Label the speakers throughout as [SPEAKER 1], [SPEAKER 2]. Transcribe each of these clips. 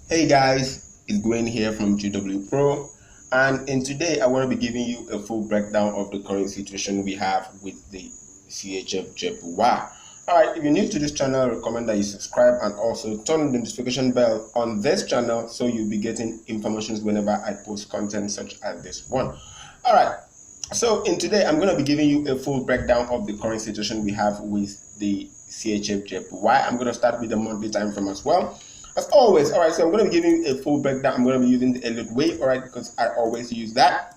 [SPEAKER 1] Hey guys, it's Gwen here from GW Pro, and in today I want to be giving you a full breakdown of the current situation we have with the CHFJPY. Alright, if you're new to this channel, I recommend that you subscribe and also turn on the notification bell on this channel so you'll be getting information whenever I post content such as this one. Alright, so in today I'm going to be giving you a full breakdown of the current situation we have with the CHFJPY. I'm going to start with the monthly time frame as well. As always, all right, so I'm going to be giving a full breakdown. I'm going to be using the Elliot wave, all right, because I always use that.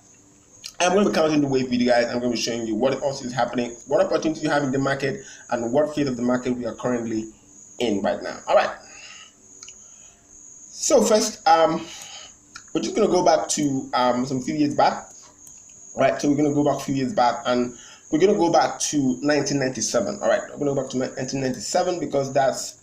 [SPEAKER 1] I'm going to be counting the wave with you guys. I'm going to be showing you what else is happening, what opportunities you have in the market, and what phase of the market we are currently in right now. All right. So first, we're just going to go back to some few years back, right? So we're going to go back a few years back, and we're going to go back to 1997. All right, we're going to go back to 1997 because that's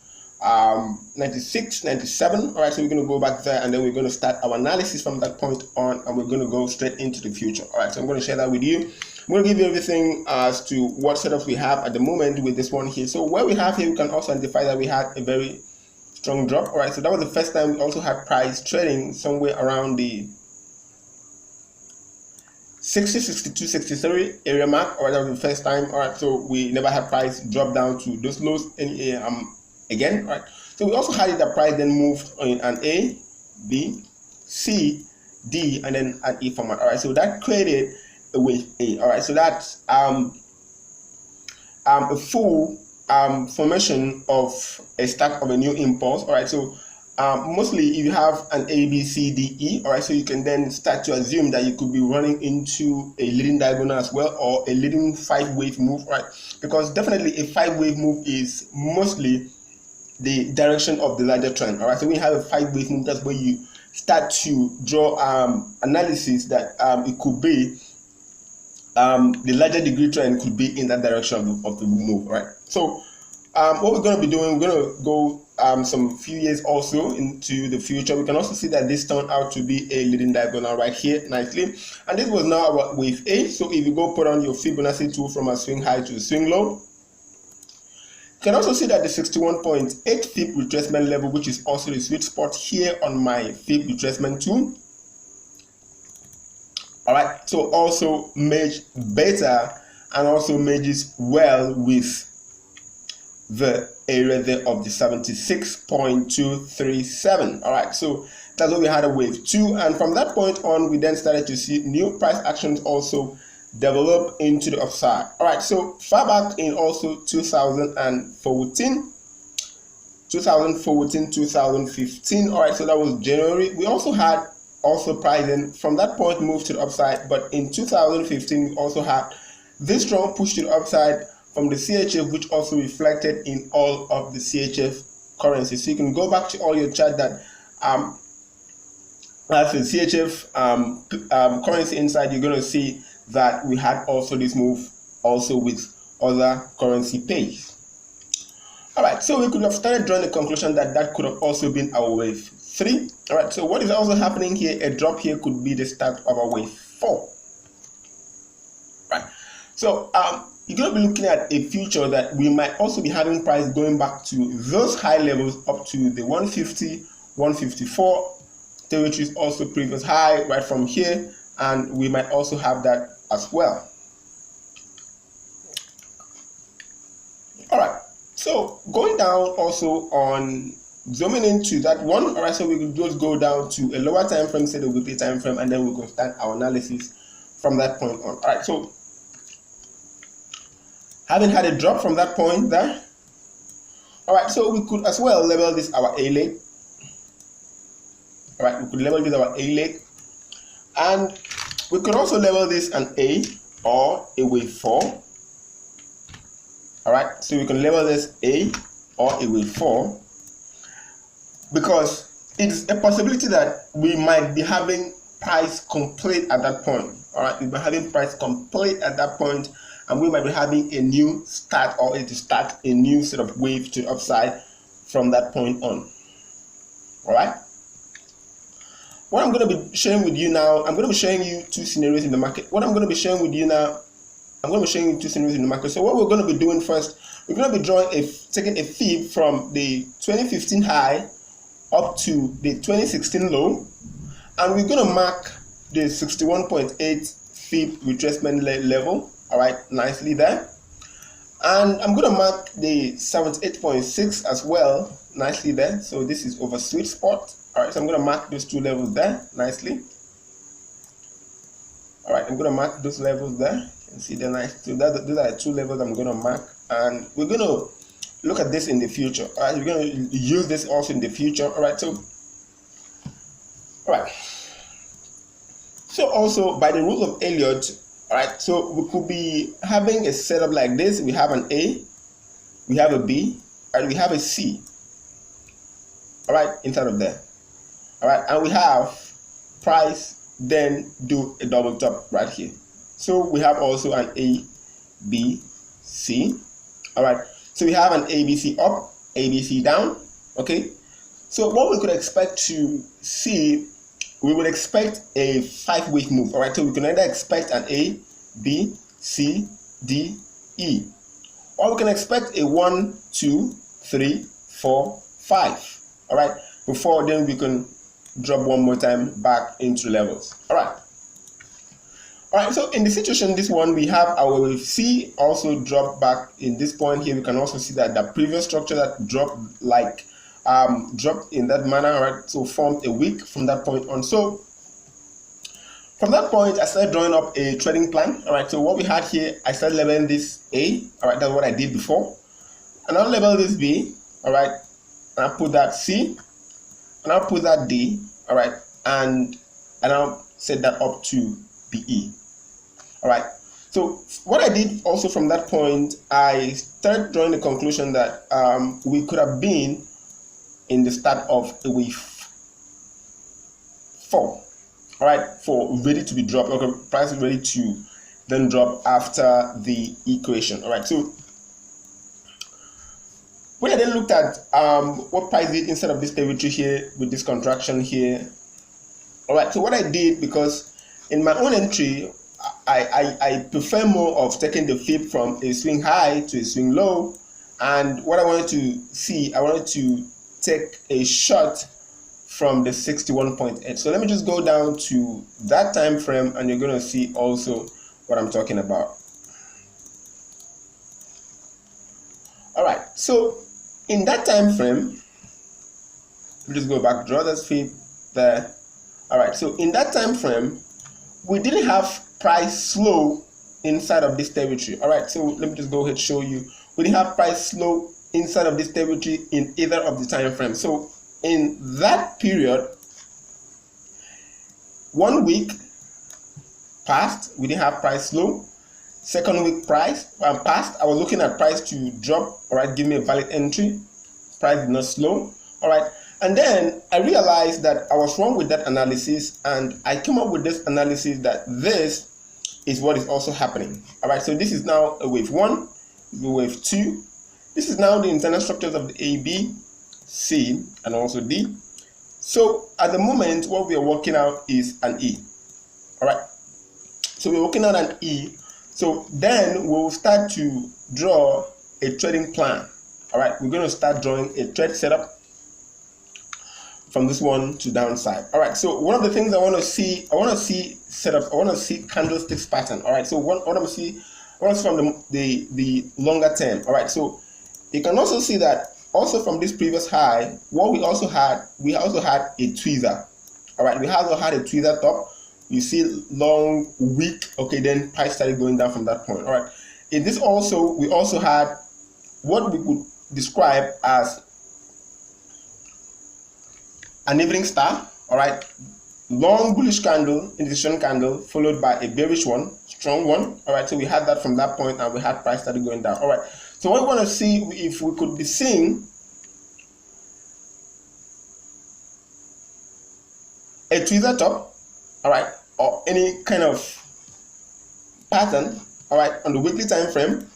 [SPEAKER 1] 96, 97. All right, so we're going to go back there and then we're going to start our analysis from that point on, and we're going to go straight into the future. All right, so I'm going to share that with you. I'm going to give you everything as to what setups we have at the moment with this one here. So what we have here, we can also identify that we had a very strong drop. All right, so that was the first time we also had price trading somewhere around the 60, 62, 63 area mark. All right, that was the first time. All right, so we never had price drop down to those lows again, right? So we also had it that price then moved in an A, B, C, D, and then an E format. All right, so that created a wave A. All right, so that's a full formation of a stack of a new impulse. All right, so mostly if you have an A, B, C, D, E, all right, so you can then start to assume that you could be running into a leading diagonal as well, or a leading 5-wave move, right? Because definitely a 5-wave move is mostly the direction of the larger trend. All right, so when you have a 5-wave move, that's where you start to draw analysis that it could be the larger degree trend could be in that direction of the move. All right, so what we're going to be doing, we're going to go some few years also into the future. We can also see that this turned out to be a leading diagonal right here nicely, and this was now about wave A. So if you go put on your Fibonacci tool from a swing high to a swing low, you can also see that the 61.8 Fib retracement level, which is also the sweet spot here on my Fib retracement tool. All right, so also merge better and also merges well with the area there of the 76.237. All right, so that's what we had a wave 2, and from that point on we then started to see new price actions also develop into the upside. All right, so far back in also 2014, 2015. All right, so that was January. We also had pricing from that point moved to the upside, but in 2015 we also had this strong push to the upside from the CHF, which also reflected in all of the CHF currencies. So you can go back to all your chart that as the CHF currency inside, you're going to see that we had also this move also with other currency pairs. All right, so we could have started drawing the conclusion that that could have also been our wave 3. All right, so what is also happening here, a drop here could be the start of our wave 4. Right, so you're going to be looking at a future that we might also be having price going back to those high levels up to the 150, 154 territories, also previous high right from here, and we might also have that as well. All right, so going down also on zooming into that one. All right, so we could just go down to a lower time frame, say the weekly time frame, and then we can start our analysis from that point on. All right, so having had a drop from that point there, all right, so we could as well label this our A leg. All right, we could label this our A leg, and we could also label this an A or a wave 4. All right, so we can label this A or a wave 4 because it's a possibility that we might be having price complete at that point. All right, we'll be having price complete at that point, and we might be having a new start, or to start a new sort of wave to the upside from that point on. All right. What I'm going to be sharing with you now, I'm going to be showing you two scenarios in the market. What I'm going to be sharing with you now, I'm going to be showing you two scenarios in the market. So what we're going to be doing first, we're going to be taking a fib from the 2015 high up to the 2016 low, and we're going to mark the 61.8 FIB retracement level, all right, nicely there. And I'm going to mark the 78.6 as well, nicely there. So this is over sweet spot. All right, so I'm going to mark those two levels there nicely. All right, I'm going to mark those levels there. You can see they're nice. So those are the two levels I'm going to mark, and we're going to look at this in the future. All right, we're going to use this also in the future. All right, so also by the rule of Elliot, all right, so we could be having a setup like this. We have an A, we have a B, and we have a C, all right, inside of there. All right, and we have price, then do a double top right here. So we have also an A, B, C. All right, so we have an ABC up, ABC down. Okay, so what we could expect to see, we would expect a 5-week move. All right, so we can either expect an A, B, C, D, E, or we can expect a 1, 2, 3, 4, 5. All right, before then we can drop one more time back into levels. All right, so in the situation, this one, we have our wave C also drop back in this point here. We can also see that the previous structure that dropped dropped in that manner, all right, so formed a wick from that point on. So from that point, I started drawing up a trading plan. All right, so what we had here, I started labeling this A. All right, that's what I did before, and I'll label this B. All right, and I'll put that C, and I'll put that D. All right, and I'll set that up to BE. All right, so what I did also from that point, I started drawing the conclusion that we could have been in the start of a wave 4. All right, for ready to be dropped, okay, price is ready to then drop after the equation. All right, so when I then looked at what price did inside of this territory here with this contraction here, all right, so what I did, because in my own entry, I prefer more of taking the FIB from a swing high to a swing low, and what I wanted to see, I wanted to take a shot from the 61.8. So let me just go down to that time frame, and you're going to see also what I'm talking about. All right, so in that time frame, we'll just go back, draw this FIB there. All right, so in that time frame, we didn't have price slow inside of this territory. All right, so let me just go ahead and show you. We didn't have price slow inside of this territory in either of the time frames. So in that period, 1 week passed, we didn't have price slow. Second week passed, I was looking at price to drop. All right, give me a valid entry. Price did not slow. All right, and then I realized that I was wrong with that analysis, and I came up with this analysis that this is what is also happening. All right, so this is now a wave 1, wave 2. This is now the internal structures of the A, B, C, and also D. So at the moment, what we are working out is an E. All right, so we're working out an E. So then we'll start to draw a trading plan. All right, we're going to start drawing a trade setup from this one to downside. All right, so one of the things I want to see setups. I want to see candlesticks pattern. All right, so what I want to see from the longer term. All right, so you can also see that also from this previous high, what we also had a tweezer. All right, we also had a tweezer top. You see long wick. Okay, then price started going down from that point. All right, in this also we also had what we could describe as an evening star. All right, long bullish candle, indecision candle, followed by a bearish one, strong one. All right, so we had that from that point, and we had price started going down. All right, so what we want to see, if we could be seeing a tweezer top, all right, or any kind of pattern, all right, on the weekly time frame,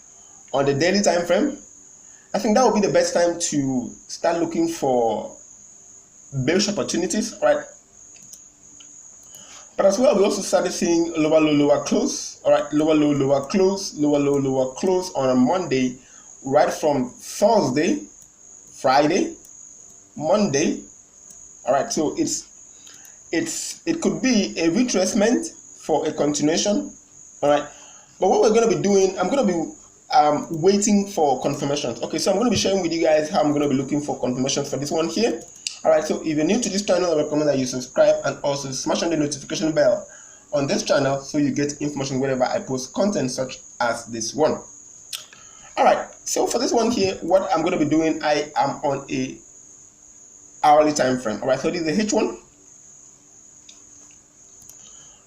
[SPEAKER 1] on the daily time frame, I think that would be the best time to start looking for bearish opportunities, right? But as well, we also started seeing lower low, lower close, all right, lower low, lower close, lower low, lower close on a Monday, right from Thursday, Friday, Monday, All right, so it could be a retracement for a continuation. All right, but what we're going to be doing, I'm going to be waiting for confirmations. Okay, so I'm going to be sharing with you guys how I'm going to be looking for confirmations for this one here. All right, so if you're new to this channel, I recommend that you subscribe and also smash on the notification bell on this channel so you get information whenever I post content such as this one. All right, so for this one here, what I'm going to be doing, I am on a hourly time frame. All right, so this is the H1.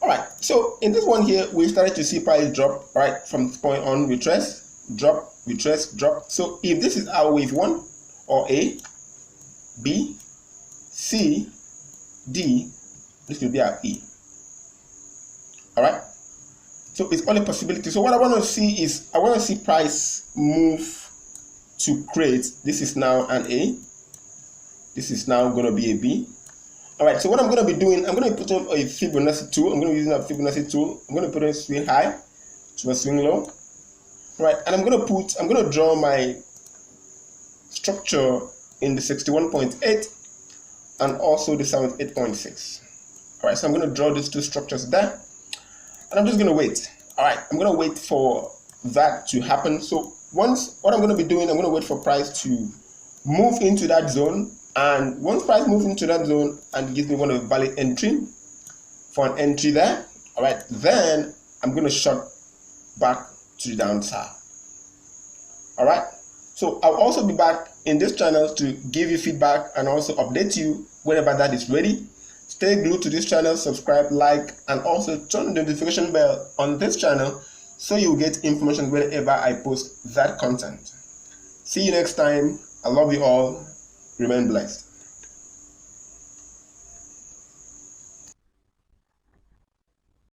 [SPEAKER 1] All right, so in this one here, we started to see price drop, right, from this point on, retrace, drop, retrace, drop. So if this is our wave 1, or A, B, C, D, this will be our E. All right, so it's all a possibility. So what I want to see is, I want to see price move to create. This is now an A. This is now going to be a B. All right, so what I'm going to be doing, I'm going to be putting a Fibonacci tool. I'm going to be using a Fibonacci tool. I'm going to put a swing high to a swing low. All right, and I'm going to draw my structure in the 61.8 and also the 78.6. All right, so I'm going to draw these two structures there, and I'm just going to wait. All right, I'm going to wait for that to happen. So once, what I'm going to be doing, I'm going to wait for price to move into that zone. And once price moves into that zone and gives me one of a valid entry for an entry there, all right, then I'm going to short back to the downside. All right, so I'll also be back in this channel to give you feedback and also update you whenever that is ready. Stay glued to this channel, subscribe, like, and also turn the notification bell on this channel so you'll get information whenever I post that content. See you next time. I love you all. Remain blessed.